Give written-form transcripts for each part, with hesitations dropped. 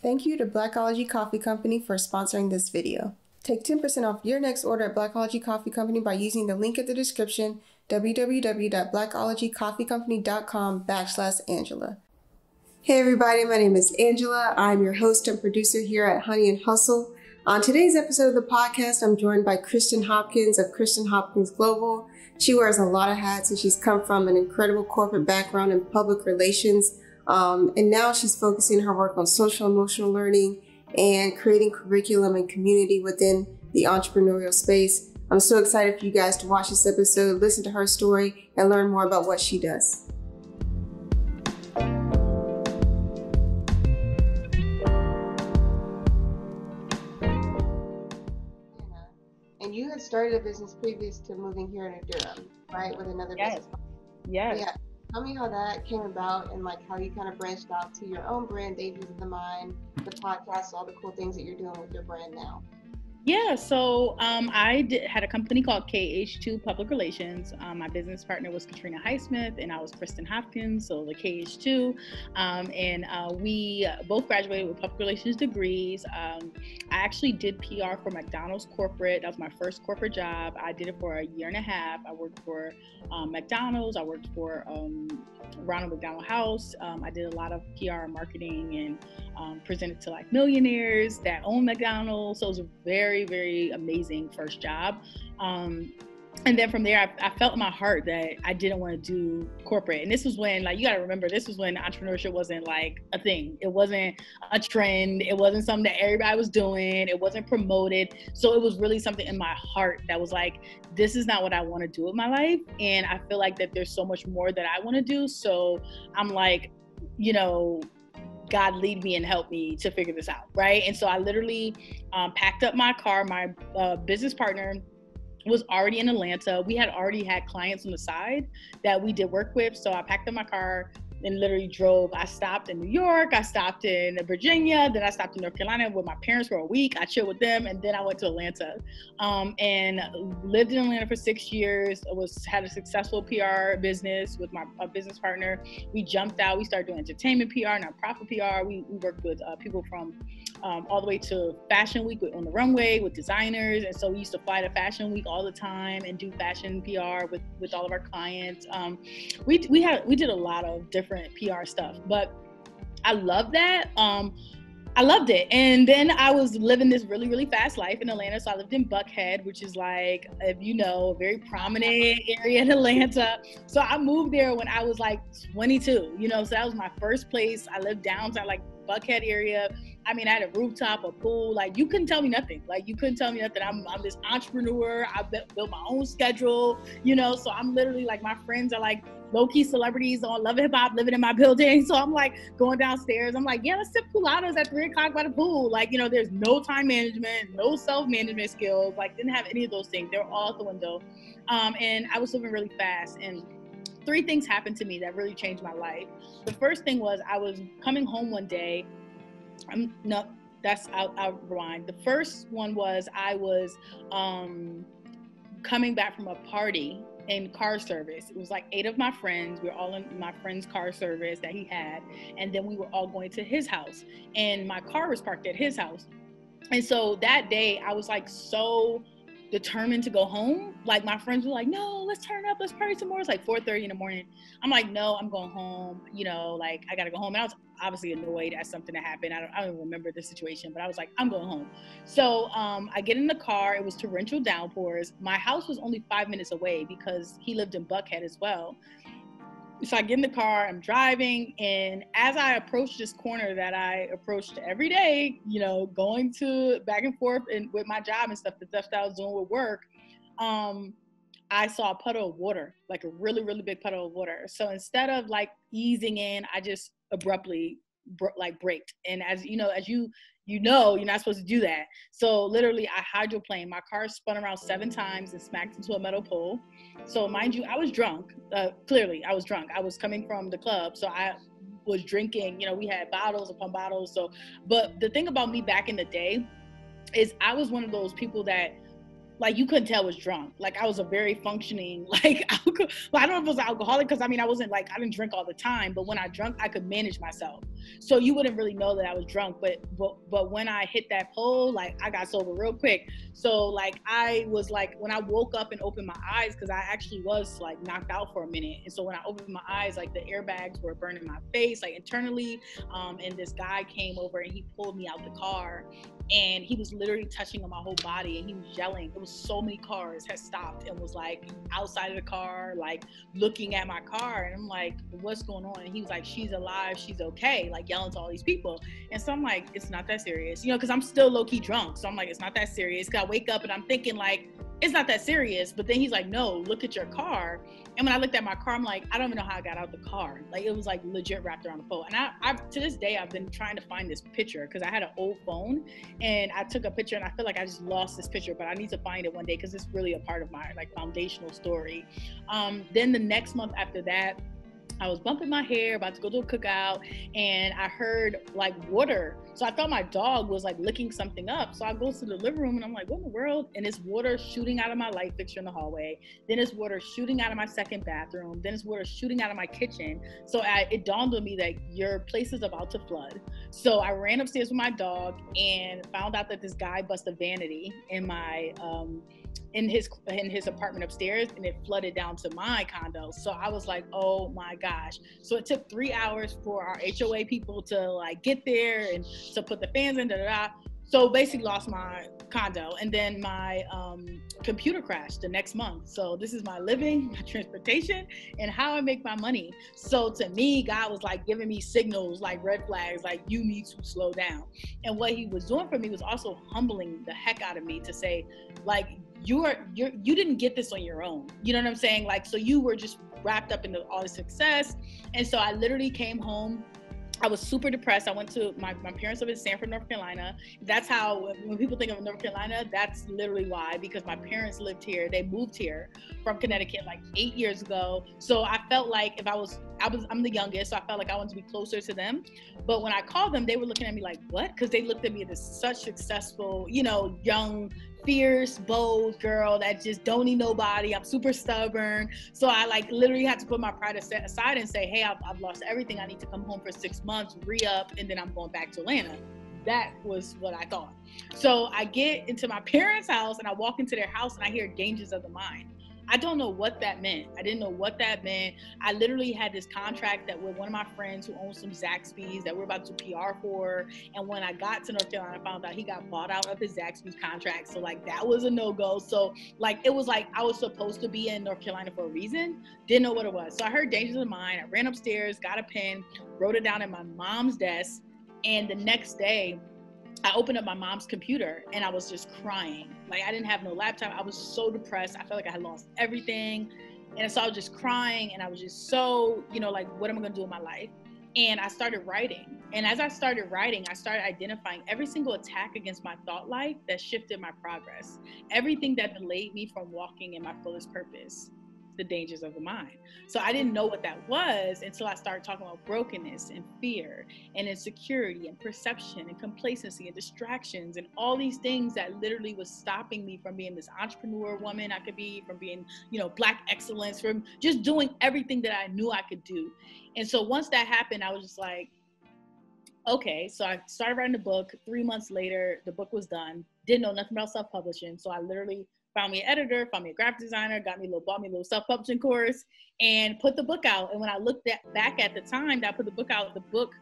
Thank you to Blackology Coffee Company for sponsoring this video. Take 10% off your next order at Blackology Coffee Company by using the link in the description, www.blackologycoffeecompany.com/Angela. Hey everybody, my name is Angela. I'm your host and producer here at Honey and Hustle. On today's episode of the podcast, I'm joined by Kristen Hopkins of Kristen Hopkins Global. She wears a lot of hats and she's come from an incredible corporate background in public relations. And now she's focusing her work on social emotional learning and creating curriculum and community within the entrepreneurial space. I'm so excited for you guys to watch this episode, listen to her story, and learn more about what she does. And you had started a business previous to moving here to Durham, right? With another business. Yes. Yeah. Tell me how that came about and like how you kind of branched out to your own brand, Dangers of the Mind, the podcast, all the cool things that you're doing with your brand now. Yeah, so I had a company called KH2 Public Relations. My business partner was Katrina Highsmith, and I was Kristen Hopkins, so the KH2. And we both graduated with public relations degrees. I actually did PR for McDonald's corporate. That was my first corporate job. I did it for a year and a half. I worked for McDonald's. I worked for Ronald McDonald House. I did a lot of PR and marketing and presented to like millionaires that own McDonald's. So it was a very, very amazing first job. And then from there, I felt in my heart that I didn't want to do corporate. And this was when, like, you got to remember, this was when entrepreneurship wasn't like a thing. It wasn't a trend. It wasn't something that everybody was doing. It wasn't promoted. So it was really something in my heart that was like, this is not what I want to do with my life. And I feel like that there's so much more that I want to do. So I'm like, you know, God lead me and help me to figure this out, right? And so I literally packed up my car. My business partner was already in Atlanta. We had already had clients on the side that we did work with. So I packed up my car and literally drove. I stopped in New York, I stopped in Virginia, then I stopped in North Carolina with my parents for a week. I chilled with them, and then I went to Atlanta and lived in Atlanta for 6 years. Had a successful PR business with my business partner. We jumped out. We started doing entertainment PR, nonprofit PR. We worked with people from all the way to Fashion Week on the runway with designers. And so we used to fly to Fashion Week all the time and do fashion PR with all of our clients. We did a lot of different PR stuff, but I love that. I loved it. And then I was living this really, really fast life in Atlanta. So I lived in Buckhead, which is like, if you know, a very prominent area in Atlanta. So I moved there when I was like 22, you know, so that was my first place. I lived downtown, like Buckhead area. I mean, I had a rooftop, a pool. Like, you couldn't tell me nothing. Like, you couldn't tell me nothing. I'm this entrepreneur. I built my own schedule, you know. So I'm literally like, my friends are like low-key celebrities on Love and Hip Hop living in my building. So I'm like going downstairs. I'm like, yeah, let's sip pooladas at 3 o'clock by the pool. Like, you know, there's no time management, no self-management skills. Like, didn't have any of those things. They were all out the window. And I was living really fast. And 3 things happened to me that really changed my life. The first thing was I was coming home one day. I'll rewind. The first one was I was coming back from a party in car service. It was like 8 of my friends. We were all in my friend's car service that he had. And then we were all going to his house. And my car was parked at his house. And so that day I was like so determined to go home. Like, my friends were like, no, let's turn up, let's party some more. It's like 4:30 in the morning. I'm like, no, I'm going home. You know, like, I gotta go home. And I was obviously annoyed at something that happened. I don't even remember the situation, but I was like, I'm going home. So I get in the car. It was torrential downpours. My house was only 5 minutes away because he lived in Buckhead as well. So I get in the car, I'm driving, and as I approach this corner that I approached every day, you know, going to back and forth and with my job and stuff, the stuff that I was doing with work, I saw a puddle of water, like a really, really big puddle of water. So instead of like easing in, I just abruptly braked. And as you know, you're not supposed to do that. So literally I hydroplaned. My car spun around 7 times and smacked into a metal pole. So mind you, I was drunk. Clearly I was drunk. I was coming from the club. So I was drinking, you know, we had bottles upon bottles. So, but the thing about me back in the day is I was one of those people that, like, you couldn't tell I was drunk. Like, I was a very functioning, like, I don't know if it was alcoholic, because I mean, I wasn't like, I didn't drink all the time, but when I drank, I could manage myself. So you wouldn't really know that I was drunk, but when I hit that pole, like I got sober real quick. So like I was like, when I woke up and opened my eyes, because I actually was like knocked out for a minute, and so when I opened my eyes, like the airbags were burning my face, like internally, and this guy came over and he pulled me out the car, and he was literally touching on my whole body, and he was yelling. It was so many cars had stopped and was like outside of the car, like looking at my car, and I'm like, what's going on? And he was like, she's alive, she's okay, like yelling to all these people. And so I'm like, it's not that serious, you know, because I'm still low-key drunk. So I'm like, it's not that serious. Cause I wake up and I'm thinking like, it's not that serious. But then he's like, no, look at your car. And when I looked at my car, I'm like, I don't even know how I got out the car. Like it was like legit wrapped around the pole. And I to this day, I've been trying to find this picture because I had an old phone and I took a picture, and I feel like I just lost this picture, but I need to find it one day because it's really a part of my like foundational story. Then the next month after that, I was bumping my hair, about to go to a cookout, and I heard like water. So I thought my dog was like licking something up. So I go to the living room and I'm like, what in the world? And it's water shooting out of my light fixture in the hallway. Then it's water shooting out of my second bathroom. Then it's water shooting out of my kitchen. So it dawned on me that your place is about to flood. So I ran upstairs with my dog and found out that this guy busted a vanity in my, in his apartment upstairs, and it flooded down to my condo. So I was like, oh my gosh. So it took 3 hours for our HOA people to like get there and to put the fans in, So basically lost my condo, and then my computer crashed the next month. So this is my living, my transportation, and how I make my money. So to me, God was like giving me signals, like red flags, like you need to slow down. And what he was doing for me was also humbling the heck out of me to say, like, you didn't get this on your own. You know what I'm saying? Like, so you were just wrapped up into all the success. And so I literally came home. I was super depressed. I went to my parents live in Sanford, North Carolina. That's how, when people think of North Carolina, that's literally why, because my parents lived here. They moved here from Connecticut like 8 years ago. So I felt like I'm the youngest, so I felt like I wanted to be closer to them. But when I called them, they were looking at me like, what? Because they looked at me as such successful, you know, young, fierce, bold girl that just don't need nobody. I'm super stubborn. So I like literally had to put my pride aside and say, hey, I've lost everything. I need to come home for 6 months, re-up, and then I'm going back to Atlanta. That was what I thought. So I get into my parents' house and I walk into their house and I hear dangers of the mind. I don't know what that meant. I didn't know what that meant. I literally had this contract that with one of my friends who owns some Zaxby's that we're about to PR for. And when I got to North Carolina, I found out he got bought out of his Zaxby's contract. So like that was a no-go. So like it was like I was supposed to be in North Carolina for a reason. Didn't know what it was. So I heard dangers of the mind. I ran upstairs, got a pen, wrote it down at my mom's desk. And the next day, I opened up my mom's computer and I was just crying. Like I didn't have no laptop. I was so depressed. I felt like I had lost everything. And so I was just crying and I was just so, you know, like, what am I going to do in my life? And I started writing. And as I started writing, I started identifying every single attack against my thought life that shifted my progress. Everything that delayed me from walking in my fullest purpose. The dangers of the mind. So I didn't know what that was until I started talking about brokenness and fear and insecurity and perception and complacency and distractions and all these things that literally was stopping me from being this entrepreneur woman I could be, from being, you know, Black excellence, from just doing everything that I knew I could do. And so once that happened, I was just like, okay. So I started writing the book. 3 months later, the book was done. Didn't know nothing about self-publishing. So I literally found me an editor, bought me a little self-publishing course, and put the book out. And when I looked back at the time that I put the book out, the book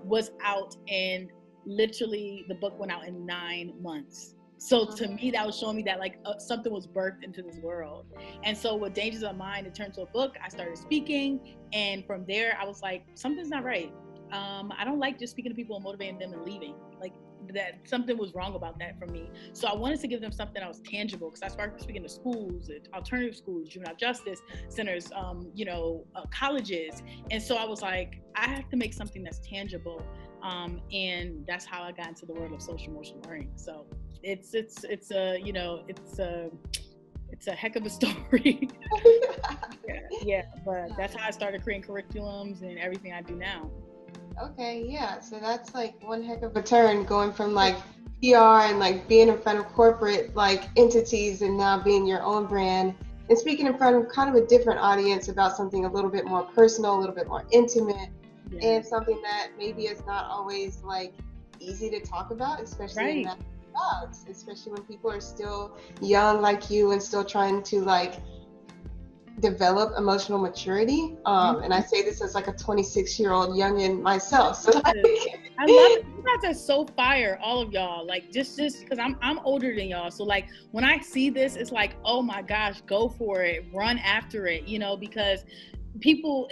was out, and literally the book went out in 9 months. So to me, that was showing me that like something was birthed into this world. And so with Dangers of Mind, it turned to a book. I started speaking, and from there, I was like, something's not right. I don't like just speaking to people and motivating them and leaving. Like that something was wrong about that for me. So I wanted to give them something that was tangible, because I started speaking to schools, alternative schools, juvenile justice centers, colleges. And so I was like, I have to make something that's tangible. And that's how I got into the world of social emotional learning. So it's a heck of a story. yeah, but that's how I started creating curriculums and everything I do now. Okay, yeah. So that's like one heck of a turn, going from like PR and like being in front of corporate like entities and now being your own brand and speaking in front of kind of a different audience about something a little bit more personal, a little bit more intimate. and something that maybe is not always like easy to talk about, especially in that jobs, especially when people are still young like you and still trying to like develop emotional maturity. And I say this as like a 26-year-old youngin myself. So like, I love it. You guys are so fire, all of y'all. Like just because I'm older than y'all. So like when I see this, it's like, oh my gosh, go for it, run after it, you know, because people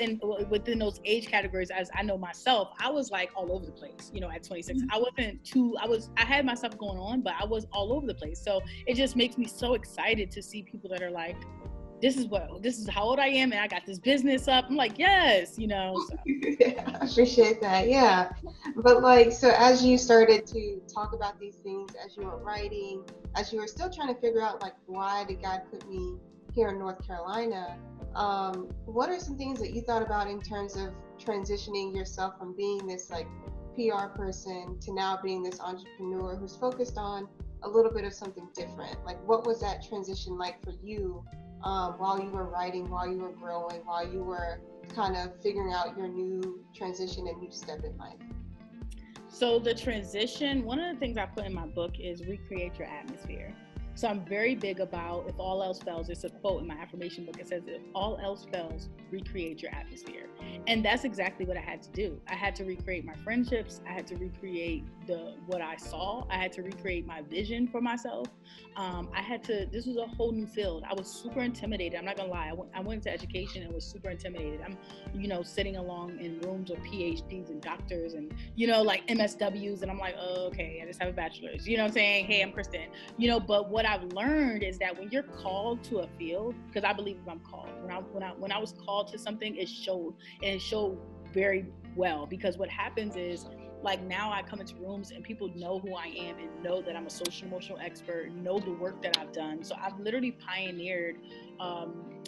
within those age categories, as I know myself, I was like all over the place, you know, at 26. I had my stuff going on, but I was all over the place. So it just makes me so excited to see people that are like, this is how old I am, and I got this business up. I'm like, yes, you know. So. Yeah, I appreciate that. Yeah. But like, so as you started to talk about these things, as you were writing, as you were still trying to figure out like, why did God put me here in North Carolina? What are some things that you thought about in terms of transitioning yourself from being this like PR person to now being this entrepreneur who's focused on a little bit of something different? Like, what was that transition like for you? While you were writing, while you were growing, while you were kind of figuring out your new transition and new step in life? So the transition, one of the things I put in my book is recreate your atmosphere. So I'm very big about if all else fails, it's a quote in my affirmation book. It says, if all else fails, recreate your atmosphere. And that's exactly what I had to do. I had to recreate my friendships. I had to recreate what I saw. I had to recreate my vision for myself. This was a whole new field. I was super intimidated. I'm not gonna lie. I went into education and was super intimidated. I'm, you know, sitting along in rooms with PhDs and doctors and, you know, like MSWs. And I'm like, oh, okay, I just have a bachelor's, you know what I'm saying? Hey, I'm Kristen, you know, but what I've learned is that when you're called to a field, because I believe I'm called, when I was called to something, it showed, and it showed very well, because what happens is, like, now I come into rooms and people know who I am and know that I'm a social emotional expert, know the work that I've done. So I've literally pioneered,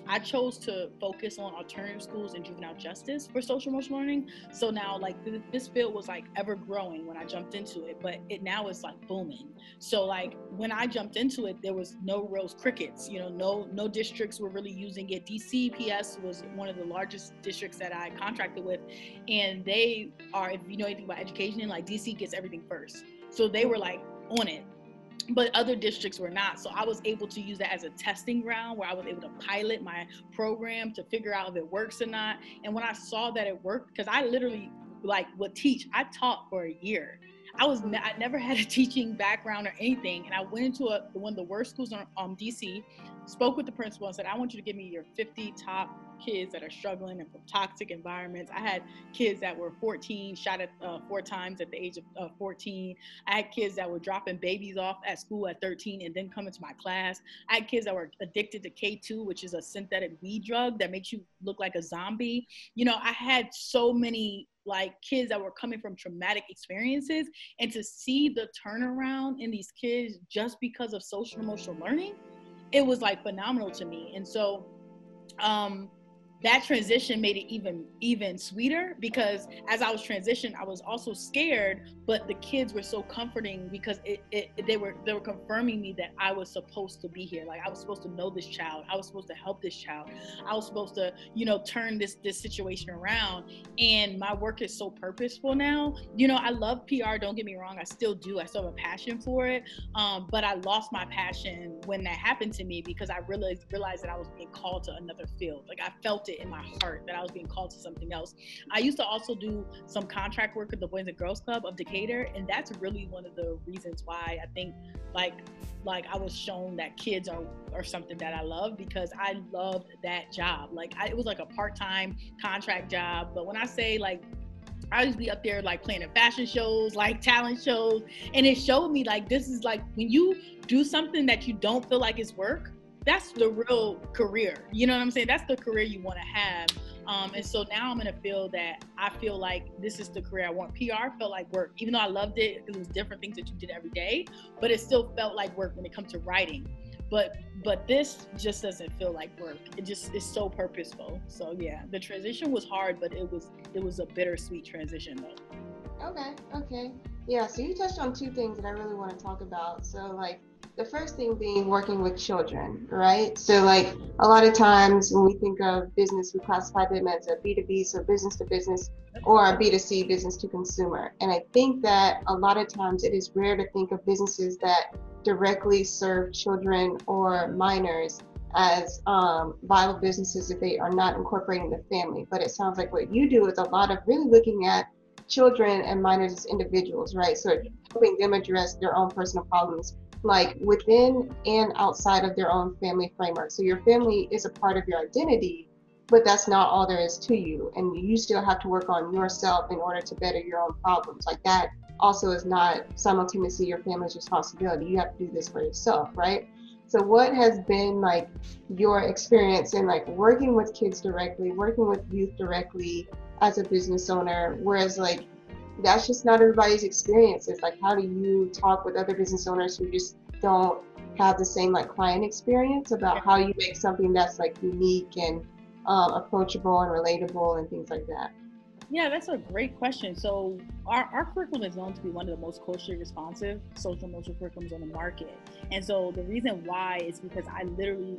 I chose to focus on alternative schools and juvenile justice for social emotional learning. So now, like, this field was like ever growing when I jumped into it, but it now is like booming. So like when I jumped into it, there was no real crickets, you know, no districts were really using it. DCPS was one of the largest districts that I contracted with, and they are, if you know anything about education, like DC gets everything first. So they were like on it, but other districts were not. So I was able to use that as a testing ground where I was able to pilot my program to figure out if it works or not. And when I saw that it worked, because I literally like would teach, I taught for a year. I never had a teaching background or anything. And I went into one of the worst schools in DC, spoke with the principal and said, I want you to give me your 50 top kids that are struggling and from toxic environments. I had kids that were 14, shot at 4 times at the age of 14. I had kids that were dropping babies off at school at 13 and then coming to my class. I had kids that were addicted to K2, which is a synthetic weed drug that makes you look like a zombie. You know, I had so many like kids that were coming from traumatic experiences, and to see the turnaround in these kids just because of social emotional learning, it was like phenomenal to me. And so that transition made it even sweeter, because as I was transitioning, I was also scared, but the kids were so comforting because they were confirming me that I was supposed to be here. Like, I was supposed to know this child. I was supposed to help this child. I was supposed to, you know, turn this situation around. And my work is so purposeful now. You know, I love PR. Don't get me wrong. I still do. I still have a passion for it. But I lost my passion when that happened to me, because I realized that I was being called to another field. Like, I felt it in my heart that I was being called to something else. I used to also do some contract work at the Boys and Girls Club of Decatur, and that's really one of the reasons why I think like I was shown that kids are something that I love, because I loved that job. Like, it was like a part-time contract job, but when I say like I used to be up there like playing in fashion shows, like talent shows, and it showed me like this is like when you do something that you don't feel like is work, that's the real career. You know what I'm saying? That's the career you want to have. And so now I'm in a field that I feel like this is the career I want. PR felt like work, even though I loved it. It was different things that you did every day, but it still felt like work when it comes to writing. But this just doesn't feel like work. It just is so purposeful. So yeah, the transition was hard, but it was a bittersweet transition though. Okay. Yeah, so you touched on two things that I really want to talk about. So like The first thing being working with children, right? So like a lot of times when we think of business, we classify them as a B2B, so business to business, or a B2C, business to consumer. And I think that a lot of times it is rare to think of businesses that directly serve children or minors as viable businesses if they are not incorporating the family. But it sounds like what you do is a lot of really looking at children and minors as individuals, right? So helping them address their own personal problems, like within and outside of their own family framework. So your family is a part of your identity, but that's not all there is to you. And you still have to work on yourself in order to better your own problems. Like that also is not simultaneously your family's responsibility. You have to do this for yourself, right? So what has been like your experience in like working with kids directly, working with youth directly as a business owner, whereas like that's just not everybody's experiences. Like how do you talk with other business owners who just don't have the same like client experience about how you make something that's like unique and approachable and relatable and things like that? Yeah, that's a great question. So our curriculum is known to be one of the most culturally responsive social emotional curriculums on the market. And so the reason why is because I literally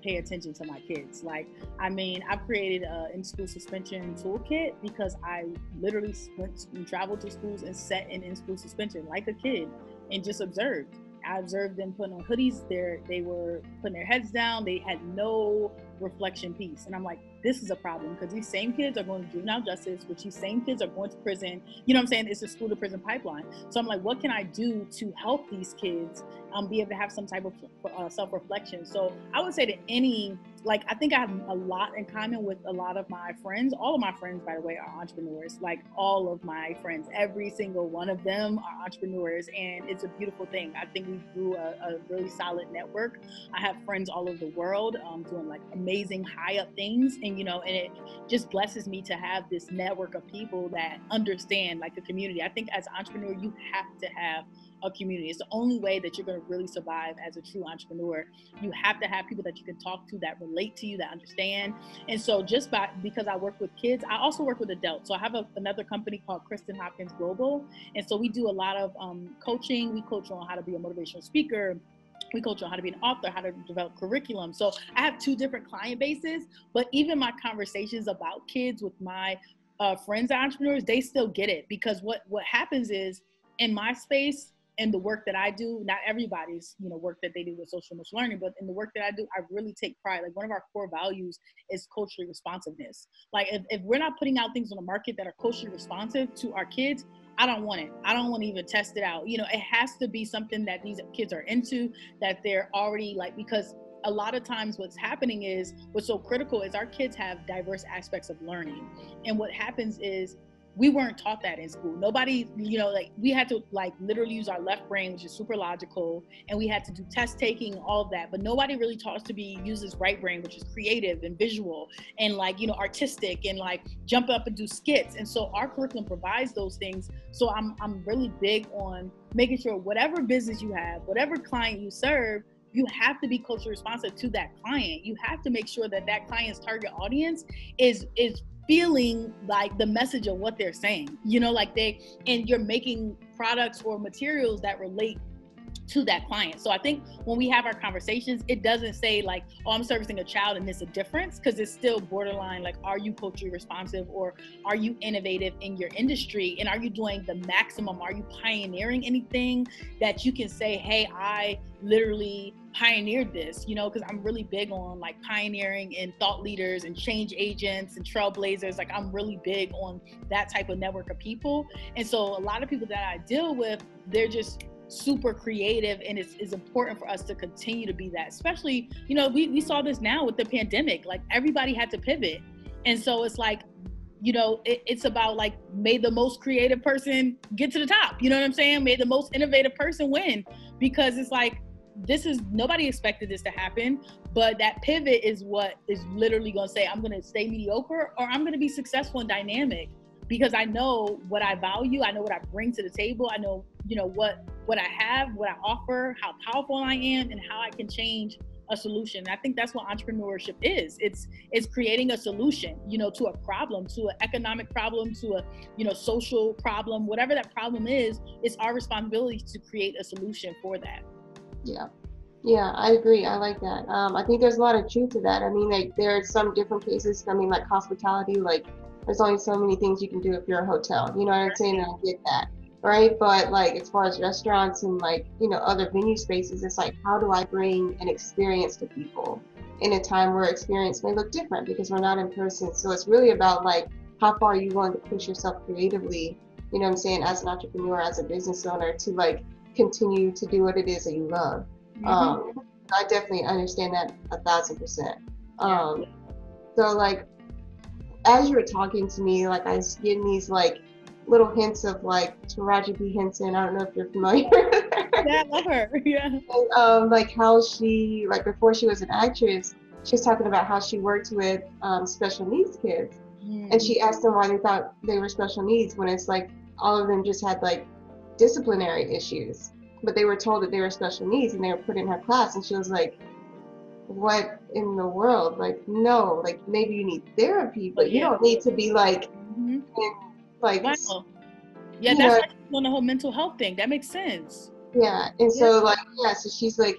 pay attention to my kids. Like, I mean, I've created a in-school suspension toolkit because I literally went and traveled to schools and sat in school suspension like a kid and just observed. I observed them putting on hoodies. They were putting their heads down. They had no reflection piece. And I'm like, this is a problem because these same kids are going to juvenile justice, which these same kids are going to prison. You know what I'm saying? It's a school to prison pipeline. So I'm like, what can I do to help these kids be able to have some type of self-reflection? So I would say to any, like, I think I have a lot in common with a lot of my friends. All of my friends, by the way, are entrepreneurs. Like all of my friends, every single one of them are entrepreneurs. And it's a beautiful thing. I think we grew a really solid network. I have friends all over the world doing like amazing high up things. And, you know, and it just blesses me to have this network of people that understand like the community. I think as an entrepreneur, you have to have a community. It's the only way that you're going to really survive as a true entrepreneur. You have to have people that you can talk to that relate to you, that understand. And so because I work with kids, I also work with adults. So I have another company called Kristen Hopkins Global. And so we do a lot of coaching. We coach on how to be a motivational speaker. We coach on how to be an author, how to develop curriculum. So I have two different client bases, but even my conversations about kids with my friends and entrepreneurs, they still get it because what happens is in my space, and the work that I do, not everybody's, you know, work that they do with social emotional learning, but in the work that I do, I really take pride. Like one of our core values is culturally responsiveness. Like if we're not putting out things on the market that are culturally responsive to our kids, I don't want it. I don't want to even test it out. You know, it has to be something that these kids are into, that they're already like, because a lot of times what's happening is what's so critical is our kids have diverse aspects of learning. And what happens is we weren't taught that in school. Nobody, you know, like we had to like literally use our left brain, which is super logical, and we had to do test taking, all of that. But nobody really taught us to use this right brain, which is creative and visual and like, you know, artistic and like jump up and do skits. And so our curriculum provides those things. So I'm really big on making sure whatever business you have, whatever client you serve, you have to be culturally responsive to that client. You have to make sure that that client's target audience is feeling like the message of what they're saying, you know, like and you're making products or materials that relate to that client. So I think when we have our conversations, it doesn't say like, oh, I'm servicing a child and it's a difference, because it's still borderline like, are you culturally responsive or are you innovative in your industry? And are you doing the maximum? Are you pioneering anything that you can say, hey, I literally pioneered this, you know, because I'm really big on like pioneering and thought leaders and change agents and trailblazers. Like I'm really big on that type of network of people. And so a lot of people that I deal with, they're just super creative, and it's important for us to continue to be that, especially, you know, we saw this now with the pandemic, like everybody had to pivot. And so it's like, you know, it's about like, may the most creative person get to the top, you know what I'm saying? May the most innovative person win, because it's like, nobody expected this to happen, but that pivot is what is literally going to say, I'm going to stay mediocre or I'm going to be successful and dynamic, because I know what I value. I know what I bring to the table. I know, you know, what I have, what I offer, how powerful I am, and how I can change a solution. And I think that's what entrepreneurship is. It's creating a solution, you know, to a problem, to an economic problem, to a, you know, social problem, whatever that problem is, it's our responsibility to create a solution for that. Yeah. Yeah, I agree. I like that. I think there's a lot of truth to that. I mean, like there are some different cases. I mean, like hospitality, like there's only so many things you can do if you're a hotel. You know what I'm saying? And I get that, right? But like as far as restaurants and like, you know, other venue spaces, it's like how do I bring an experience to people in a time where experience may look different because we're not in person. So it's really about like how far are you willing to push yourself creatively, you know what I'm saying, as an entrepreneur, as a business owner, to like continue to do what it is that you love. Mm-hmm. Um, I definitely understand that 1,000%. Yeah. So like as you were talking to me, like I was getting these like little hints of like Taraji P. Henson. I don't know if you're familiar with her. Yeah, I love her. Yeah. And, like how she like before she was an actress, she was talking about how she worked with special needs kids, and Mm-hmm. she asked them why they thought they were special needs when it's like all of them just had like disciplinary issues, but they were told that they were special needs and they were put in her class, and she was like, what in the world? Like, no, like maybe you need therapy, But but you yeah. don't need to be like, Mm-hmm. in, like, Wow. Yeah, you that's know, why she's on the whole mental health thing. That makes sense. yeah. And Yeah. so, like, yeah, so she's like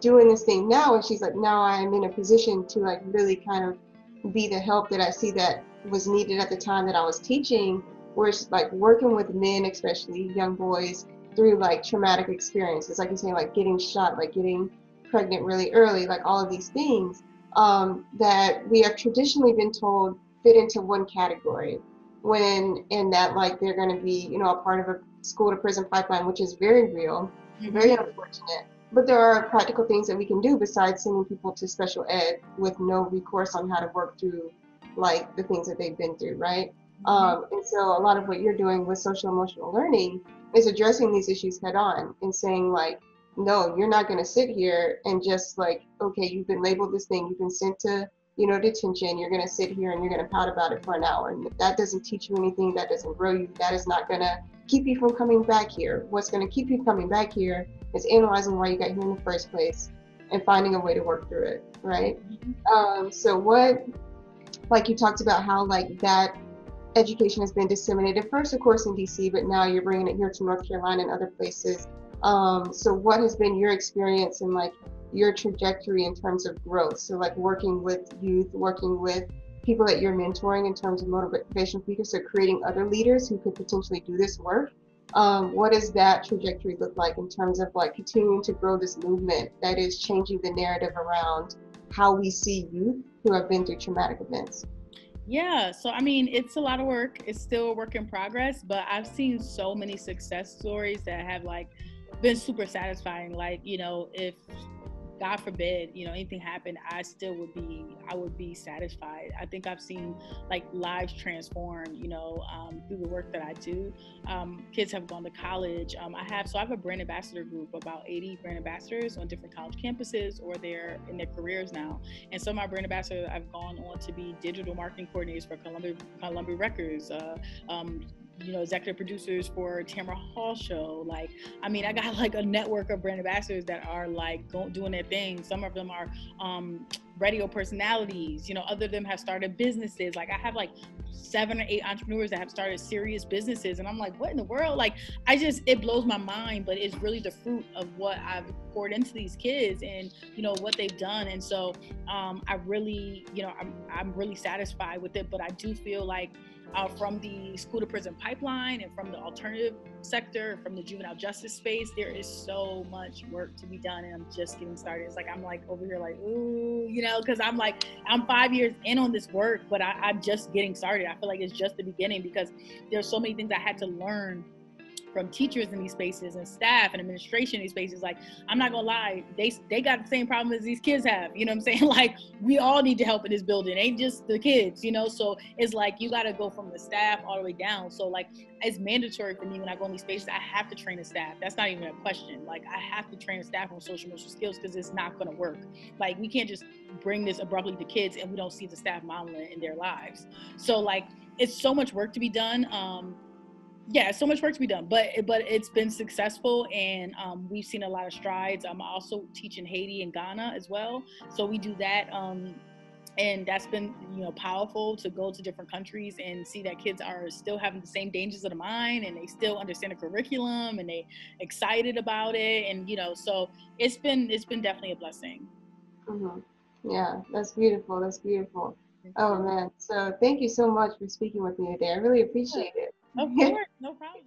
doing this thing now, and she's like, now I'm in a position to like really kind of be the help that I see that was needed at the time that I was teaching, where it's like working with men, especially young boys, through like traumatic experiences, like you're saying, like getting shot, like getting pregnant really early, like all of these things that we have traditionally been told fit into one category when in that like they're going to be, you know, a part of a school to prison pipeline, which is very real, very Mm-hmm. unfortunate. But there are practical things that we can do besides sending people to special ed with no recourse on how to work through like the things that they've been through, right? Mm-hmm. And so a lot of what you're doing with social emotional learning is addressing these issues head on and saying like, no, you're not going to sit here and just like, okay, you've been labeled this thing, you've been sent to, you know, detention, you're going to sit here and you're going to pout about it for an hour. And if that doesn't teach you anything, that doesn't grow you, that is not going to keep you from coming back here. What's going to keep you coming back here is analyzing why you got here in the first place and finding a way to work through it, right? So what, like you talked about how like that education has been disseminated first, of course, in DC, but now you're bringing it here to North Carolina and other places. So what has been your experience and like your trajectory in terms of growth? So like working with youth, working with people that you're mentoring in terms of motivational speakers, so creating other leaders who could potentially do this work. What does that trajectory look like in terms of like continuing to grow this movement that is changing the narrative around how we see youth who have been through traumatic events? Yeah, so I mean, it's a lot of work. It's still a work in progress, but I've seen so many success stories that have like been super satisfying. Like, you know, if God forbid, you know, anything happened, I would be satisfied. I think I've seen like lives transform, you know, through the work that I do. Kids have gone to college. I have a brand ambassador group, about 80 brand ambassadors on different college campuses, or they're in their careers now. And some of my brand ambassadors have gone on to be digital marketing coordinators for Columbia Records, you know, executive producers for Tamara Hall show. Like, I mean, I got like a network of brand ambassadors that are like doing their thing. Some of them are radio personalities, you know, other of them have started businesses. Like I have like 7 or 8 entrepreneurs that have started serious businesses. And I'm like, what in the world? Like, it blows my mind, but it's really the fruit of what I've poured into these kids and, you know, what they've done. And so I really, you know, I'm really satisfied with it, but I do feel like from the school to prison pipeline and from the alternative sector, from the juvenile justice space, there is so much work to be done, and I'm just getting started. It's like I'm like over here like, ooh, you know, because I'm 5 years in on this work, but I'm just getting started. I feel like it's just the beginning because there's so many things I had to learn from teachers in these spaces and staff and administration in these spaces. Like, I'm not gonna lie, they got the same problem as these kids have, you know what I'm saying? Like, we all need to help in this building, it ain't just the kids, you know? So it's like, you gotta go from the staff all the way down. So like, it's mandatory for me when I go in these spaces, I have to train the staff. That's not even a question. Like, I have to train the staff on social emotional skills because it's not gonna work. Like, we can't just bring this abruptly to kids and we don't see the staff modeling it in their lives. So like, it's so much work to be done. Yeah, so much work to be done, but it's been successful, and we've seen a lot of strides. I'm also teaching Haiti and Ghana as well, so we do that And that's been, powerful to go to different countries and see that kids are still having the same dangers of the mind, and they still understand the curriculum, and they excited about it. And, so it's been definitely a blessing. Mm-hmm. Yeah, that's beautiful. That's beautiful. Oh man. So thank you so much for speaking with me today. I really appreciate it. Of course, no problem.